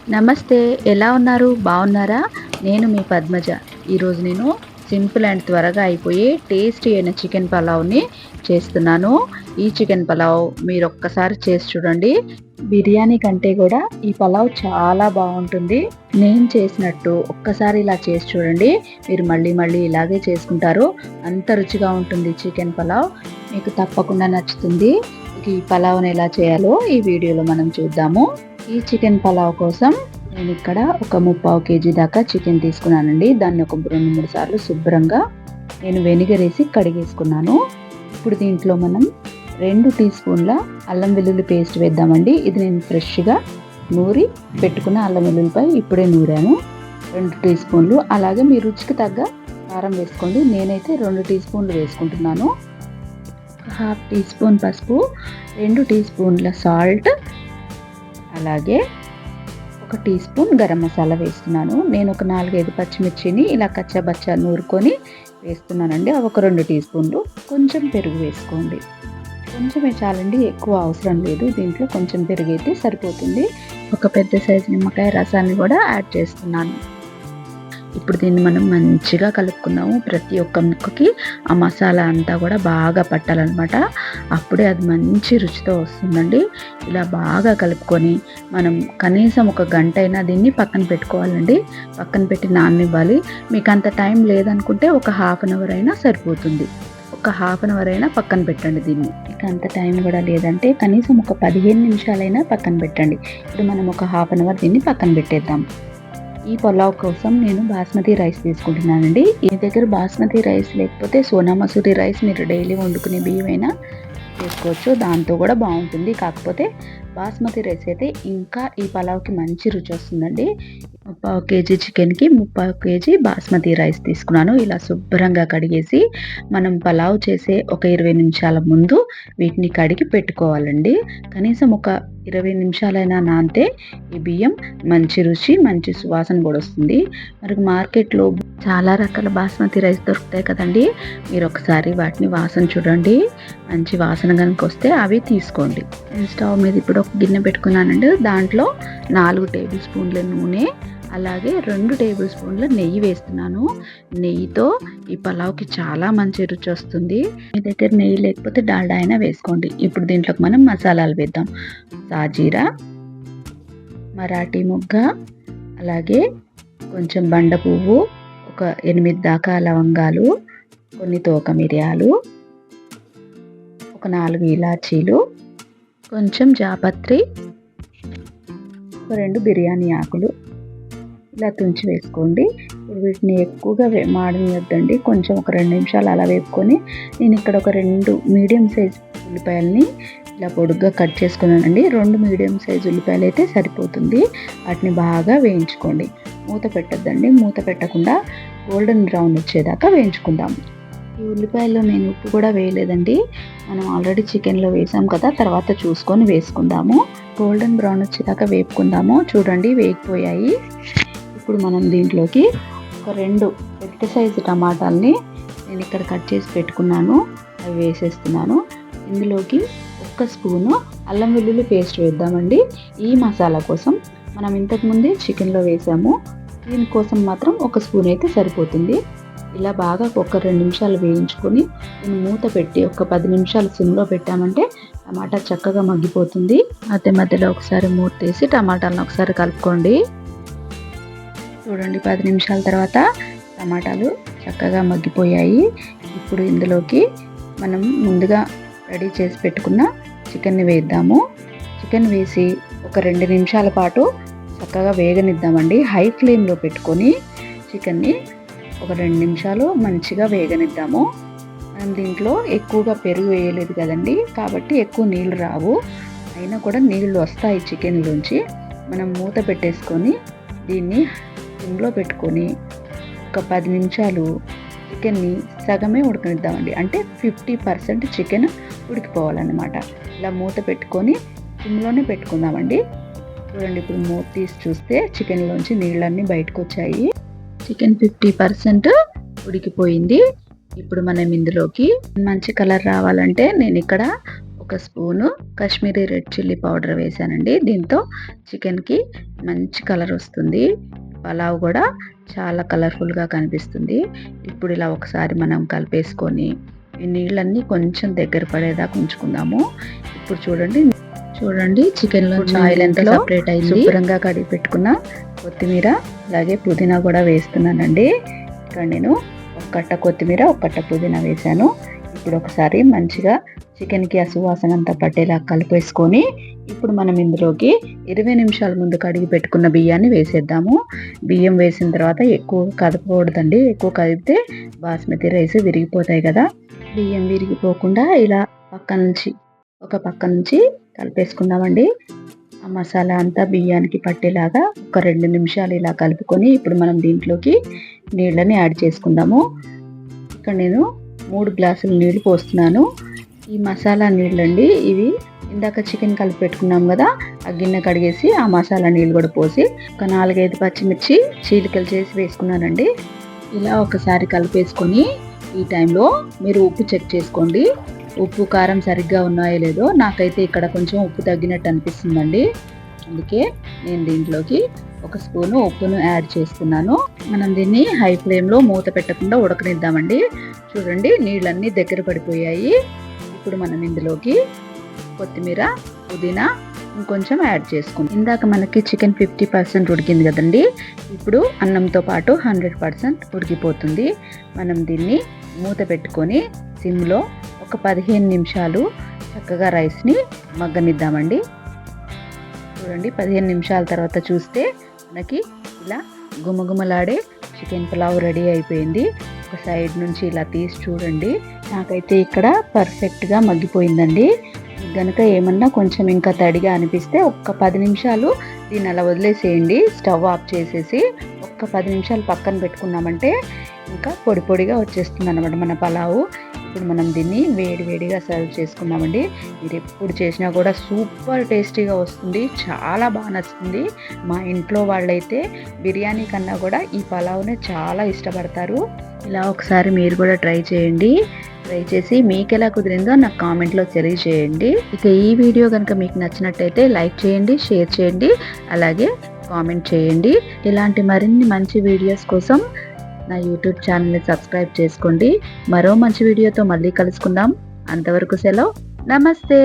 నమస్తే. ఎలా ఉన్నారు? బాగున్నారా? నేను మీ పద్మజ. ఈరోజు నేను సింపుల్ అండ్ త్వరగా అయిపోయే టేస్టీ అయిన చికెన్ పలావ్‌ని చేస్తున్నాను. ఈ చికెన్ పలావ్ మీరొక్కసారి చేసి చూడండి. బిర్యానీ కంటే గూడా ఈ పలావ్ చాలా బావుంటుంది. నేను చేసినట్టు ఒక్కసారి ఇలా చేసి చూడండి. మీరు మళ్ళీ మళ్ళీ ఇలాగే చేసుకుంటారు. అంత రుచిగా ఉంటుంది చికెన్ పలావ్. మీకు తప్పకుండా నచ్చుతుంది. ఇక ఈ పలావ్‌ని ఎలా చేయాలో ఈ వీడియోలో మనం చూద్దాము. ఈ చికెన్ పలావ్ కోసం నేను ఇక్కడ ఒక 3/4 కేజీ దాకా చికెన్ తీసుకున్నానండి. దాన్ని ఒక 2, 3 సార్లు శుభ్రంగా నేను వెనిగర్ వేసి కడిగేసుకున్నాను. ఇప్పుడు దీంట్లో మనం 2 టీ స్పూన్ల అల్లం వెల్లుల్లి పేస్ట్ వేద్దామండి. ఇది నేను ఫ్రెష్‌గా నూరి పెట్టుకున్న అల్లం వెల్లుల్లిపాయ ఇప్పుడే నూరాను. 2 టీ స్పూన్లు. అలాగే మీ రుచికి తగ్గ కారం వేసుకోండి. నేనైతే 2 టీ స్పూన్లు వేసుకుంటున్నాను. 1/2 టీ స్పూన్ పసుపు, 2 టీ స్పూన్ల సాల్ట్, అలాగే 1 టీ స్పూన్ గరం మసాలా వేస్తున్నాను. నేను ఒక 4, 5 పచ్చిమిర్చిని ఇలా కచ్చాబచ్చా నూరుకొని వేస్తున్నానండి. అవి ఒక 2 టీ స్పూన్లు. కొంచెం పెరుగు వేసుకోండి. కొంచెమే చాలండి, ఎక్కువ అవసరం లేదు. దీంట్లో కొంచెం పెరుగైతే సరిపోతుంది. ఒక పెద్ద సైజు నిమ్మకాయ రసాన్ని కూడా యాడ్ చేస్తున్నాను. ఇప్పుడు దీన్ని మనం మంచిగా కలుపుకుందాము. ప్రతి ఒక్క ముక్కకి ఆ మసాలా అంతా కూడా బాగా పట్టాలన్నమాట. అప్పుడే అది మంచి రుచితో వస్తుందండి. ఇలా బాగా కలుపుకొని మనం కనీసం ఒక గంట అయినా దీన్ని పక్కన పెట్టుకోవాలండి. పక్కన పెట్టి నాననివ్వాలి. మీకు అంత టైం లేదనుకుంటే ఒక హాఫ్ అన్ అవర్ అయినా సరిపోతుంది. ఒక హాఫ్ అన్ అవర్ అయినా పక్కన పెట్టండి దీన్ని. మీకు అంత టైం కూడా లేదంటే కనీసం ఒక 15 నిమిషాలైనా పక్కన పెట్టండి. ఇప్పుడు మనం ఒక హాఫ్ అన్ అవర్ దీన్ని పక్కన పెట్టేద్దాం. ఈ పులావ్ కోసం నేను బాస్మతి రైస్ తీసుకుంటున్నానండి. మీ దగ్గర బాస్మతి రైస్ లేకపోతే సోనా మసూరి రైస్ మీరు డైలీ వండుకునే బియ్యమైనా చేసుకోవచ్చు. దాంతో కూడా బాగుంటుంది. కాకపోతే బాస్మతి రైస్ అయితే ఇంకా ఈ పలావ్కి మంచి రుచి వస్తుందండి. 3/4 కేజీ చికెన్కి 3/4 కేజీ బాస్మతి రైస్ తీసుకున్నాను. ఇలా శుభ్రంగా కడిగేసి మనం పలావ్ చేసే ఒక 20 నిమిషాల ముందు వీటిని కడిగి పెట్టుకోవాలండి. కనీసం ఒక 20 నిమిషాలైనా నానితే ఈ బియ్యం మంచి రుచి, మంచి సువాసన కూడా వస్తుంది. మనకు మార్కెట్లో చాలా రకాల బాస్మతి రైస్ దొరుకుతాయి కదండి. మీరు ఒకసారి వాటిని వాసన చూడండి. మంచి వాసన కనుక వస్తే అవి తీసుకోండి. నేను స్టవ్ మీద ఇప్పుడు ఒక గిన్నె పెట్టుకున్నానండి. దాంట్లో 4 టేబుల్ స్పూన్ల నూనె, అలాగే 2 టేబుల్ స్పూన్ల నెయ్యి వేస్తున్నాను. నెయ్యితో ఈ పలావ్కి చాలా మంచి రుచి వస్తుంది. మీ దగ్గర నెయ్యి లేకపోతే డాల్డా అయినా వేసుకోండి. ఇప్పుడు దీంట్లోకి మనం మసాలాలు వేద్దాం. సాజీరా, మరాఠీ మొగ్గ, అలాగే కొంచెం బండ పువ్వు, ఒక 8 దాకా లవంగాలు, కొన్ని తోక మిరియాలు, ఒక 4 ఇలాచీలు, కొంచెం జాపత్రి, ఒక 2 బిర్యానీ ఆకులు ఇలా తుంచి వేసుకోండి. ఇప్పుడు వీటిని ఎక్కువగా మాడనియొద్దండి. కొంచెం ఒక 2 నిమిషాలు అలా వేపుకొని నేను ఇక్కడ ఒక 2 మీడియం సైజ్ ఉల్లిపాయలని ఇలా పొడుగ్గా కట్ చేసుకున్నానండి. 2 మీడియం సైజ్ ఉల్లిపాయలు అయితే సరిపోతుంది. వాటిని బాగా వేయించుకోండి. మూత పెట్టద్దండి. మూత పెట్టకుండా గోల్డెన్ బ్రౌన్ వచ్చేదాకా వేయించుకుందాం. ఈ ఉల్లిపాయల్లో నేను ఉప్పు కూడా వేయలేదండి. మనం ఆల్రెడీ చికెన్లో వేసాం కదా, తర్వాత చూసుకొని వేసుకుందాము. గోల్డెన్ బ్రౌన్ వచ్చేదాకా వేపుకుందాము. చూడండి వేగిపోయాయి. ఇప్పుడు మనం దీంట్లోకి ఒక 2 పెద్ద సైజు టమాటాలని నేను ఇక్కడ కట్ చేసి పెట్టుకున్నాను. అవి వేసేస్తున్నాను. ఇందులోకి 1 స్పూను అల్లం వెల్లుల్లి పేస్ట్ వేద్దామండి. ఈ మసాలా కోసం మనం ఇంతకుముందే చికెన్లో వేసాము. దీనికోసం మాత్రం 1 స్పూన్ అయితే సరిపోతుంది. ఇలా బాగా ఒక 2 నిమిషాలు వేయించుకొని దీన్ని మూత పెట్టి ఒక 10 నిమిషాలు సిమ్లో పెట్టామంటే టమాటా చక్కగా మగ్గిపోతుంది. మధ్య మధ్యలో ఒకసారి మూత తీసి టమాటాలను ఒకసారి కలుపుకోండి. చూడండి 10 నిమిషాల తర్వాత టమాటాలు చక్కగా మగ్గిపోయాయి. ఇప్పుడు ఇందులోకి మనం ముందుగా రెడీ చేసి పెట్టుకున్న చికెన్ని వేద్దాము. చికెన్ వేసి ఒక 2 నిమిషాల పాటు చక్కగా వేగనిద్దామండి. హై ఫ్లేమ్లో పెట్టుకొని చికెన్ని ఒక 2 నిమిషాలు మంచిగా వేగనిద్దాము. మనం దీంట్లో ఎక్కువగా పెరుగు వేయలేదు కదండి, కాబట్టి ఎక్కువ నీళ్ళు రావు. అయినా కూడా నీళ్ళు వస్తాయి చికెన్లోంచి. మనం మూత పెట్టేసుకొని దీన్ని సిమ్లో పెట్టుకొని ఒక 10 నిమిషాలు చికెన్ని సగమే ఉడకనిద్దామండి. అంటే 50% చికెన్ ఉడికిపోవాలన్నమాట. ఇలా మూత పెట్టుకొని సిమ్లోనే పెట్టుకుందామండి. చూడండి ఇప్పుడు మూత తీసి చూస్తే చికెన్లోంచి నీళ్ళన్నీ బయటకు వచ్చాయి. చికెన్ 50% ఉడికిపోయింది. ఇప్పుడు మనం ఇందులోకి మంచి కలర్ రావాలంటే నేను ఇక్కడ ఒక ఒక spoon Kashmiri red chilli powder వేసానండి. దీంతో చికెన్‌కి మంచి కలర్ వస్తుంది. పలావ్ కూడా చాలా కలర్‌ఫుల్‌గా కనిపిస్తుంది. ఇప్పుడు ఇలా ఒకసారి మనం కలిపేసుకొని ఈ నీళ్ళన్నీ కొంచెం దగ్గర పడేదాకా ఉంచుకుందాము. ఇప్పుడు చూడండి చికెన్‌లో ఆయిల్ ఎంత సెపరేట్ అయింది. శుభ్రంగా కడిగి పెట్టుకున్న కొత్తిమీర అలాగే పుదీనా కూడా వేస్తున్నానండి. ఇక్కడ నేను ఒక కట్ట కొత్తిమీర, ఒక కట్ట పుదీనా వేసాను. ఇప్పుడు ఒకసారి మంచిగా చికెన్‌కి ఆ సువాసన అంతా పట్టేలా కలిపేసుకొని ఇప్పుడు మనం ఇందులోకి 20 నిమిషాల ముందు కడిగి పెట్టుకున్న బియ్యాన్ని వేసేద్దాము. బియ్యం వేసిన తర్వాత ఎక్కువ కదపకూడదండి. ఎక్కువ కదిపితే బాస్మతి రైస్ విరిగిపోతాయి కదా. బియ్యం విరిగిపోకుండా ఇలా ఒక పక్క నుంచి కలిపేసుకుందామండి. ఆ మసాలా అంతా బియ్యానికి పట్టేలాగా ఒక 2 నిమిషాలు ఇలా కలుపుకొని ఇప్పుడు మనం దీంట్లోకి నీళ్ళని యాడ్ చేసుకుందాము. ఇక్కడ నేను 3 గ్లాసులు నీళ్లు పోస్తున్నాను. ఈ మసాలా నీళ్ళండి ఇవి ఇందాక చికెన్ కలిపి పెట్టుకున్నాం కదా, ఆ గిన్నె కడిగేసి ఆ మసాలా నీళ్ళు కూడా పోసి ఒక 4-5 పచ్చిమిర్చి చీలికలు చేసి వేసుకున్నానండి. ఇలా ఒకసారి కలిపేసుకొని ఈ టైంలో మీరు ఉప్పు చెక్ చేసుకోండి. ఉప్పు కారం సరిగ్గా ఉన్నాయో లేదో. నాకైతే ఇక్కడ కొంచెం ఉప్పు తగ్గినట్టు అనిపిస్తుందండి. అందుకే నేను దీంట్లోకి ఒక స్పూను ఉప్పును యాడ్ చేస్తున్నాను. మనం దీన్ని హై ఫ్లేమ్లో మూత పెట్టకుండా ఉడకనిద్దామండి. చూడండి నీళ్ళన్నీ దగ్గర పడిపోయాయి. ఇప్పుడు మనం ఇందులోకి కొత్తిమీర, పుదీనా ఇంకొంచెం యాడ్ చేసుకుందాం. ఇందాక మనకి చికెన్ 50% ఉడికింది కదండి. ఇప్పుడు అన్నంతో పాటు 100% ఉడికిపోతుంది. మనం దీన్ని మూత పెట్టుకొని సిమ్లో ఒక 15 నిమిషాలు చక్కగా రైస్ని మగ్గనిద్దామండి. చూడండి 15 నిమిషాల తర్వాత చూస్తే మనకి ఇలా గుమగుమలాడే చికెన్ పులావ్ రెడీ అయిపోయింది. ఒక సైడ్ నుంచి ఇలా తీసి చూడండి. నాకైతే ఇక్కడ పర్ఫెక్ట్గా మగ్గిపోయిందండి. గనుక ఏమన్నా కొంచెం ఇంకా తడిగా అనిపిస్తే ఒక్క 10 నిమిషాలు దీన్ని అలా వదిలేసేయండి. స్టవ్ ఆఫ్ చేసేసి ఒక్క 10 నిమిషాలు పక్కన పెట్టుకున్నామంటే ఇంకా పొడి పొడిగా వచ్చేస్తుంది అన్నమాట మన పలావు. ఇప్పుడు మనం దీన్ని వేడిగా సర్వ్ చేసుకున్నామండి. మీరు ఎప్పుడు చేసినా కూడా సూపర్ టేస్టీగా వస్తుంది. చాలా బాగా నచ్చుతుంది. మా ఇంట్లో వాళ్ళైతే బిర్యానీ కన్నా కూడా ఈ పలావ్నే చాలా ఇష్టపడతారు. ఇలా ఒకసారి మీరు కూడా ట్రై చేయండి. ట్రై చేసి మీకు ఎలా కుదిరిందో నాకు కామెంట్లో తెలియజేయండి. ఇక ఈ వీడియో కనుక మీకు నచ్చినట్టయితే లైక్ చేయండి, షేర్ చేయండి, అలాగే కామెంట్ చేయండి. ఇలాంటి మరిన్ని మంచి వీడియోస్ కోసం నా యూట్యూబ్ ఛానల్ని సబ్స్క్రైబ్ చేసుకోండి. మరో మంచి వీడియోతో మళ్ళీ కలుసుకుందాం. అంతవరకు సెలవు. నమస్తే.